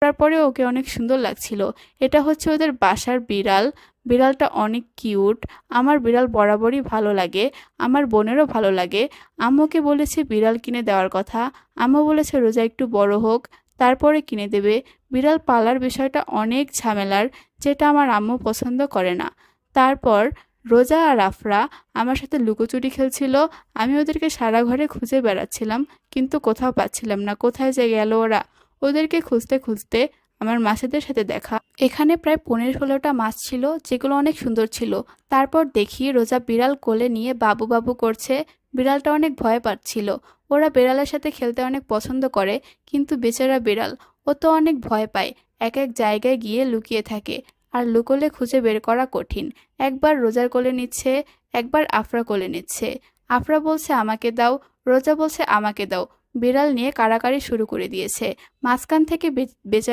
তারপরে ওকে অনেক সুন্দর লাগছিল। এটা হচ্ছে ওদের বাসার বিড়াল। বিড়ালটা অনেক কিউট। আমার বিড়াল বরাবরই ভালো লাগে, আমার বোনেরও ভালো লাগে। আম্মুকে বলেছে বিড়াল কিনে দেওয়ার কথা। আম্মু বলেছে রোজা একটু বড় হোক, তারপরে কিনে দেবে। বিড়াল পালার বিষয়টা অনেক ঝামেলার, যেটা আমার আম্মু পছন্দ করে না। তারপর রোজা আর আফরা আমার সাথে লুকোচুরি খেলছিল। আমি ওদেরকে সারা ঘরে খুঁজে বেড়াচ্ছিলাম, কিন্তু কোথাও পাচ্ছিলাম না। কোথায় যে গেল ওরা? ওদেরকে খুঁজতে খুঁজতে আমার মাছেদের সাথে দেখা। এখানে প্রায় 15-16টা মাছ ছিল, যেগুলো অনেক সুন্দর ছিল। তারপর দেখি রোজা বিড়াল কোলে নিয়ে বাবু বাবু করছে। বিড়ালটা অনেক ভয় পাচ্ছিল। ওরা বিড়ালের সাথে খেলতে অনেক পছন্দ করে, কিন্তু বেচারা বিড়াল, ও তো অনেক ভয় পায়। এক এক জায়গায় গিয়ে লুকিয়ে থাকে, আর লুকোলে খুঁজে বের করা কঠিন। একবার রোজার কোলে নিচ্ছে, একবার আফরা কোলে নিচ্ছে। আফরা বলছে আমাকে দাও, রোজা বলছে আমাকে দাও। বিড়াল নিয়ে কাড়াকাড়ি শুরু করে দিয়েছে। মাঝখান থেকে বেচারা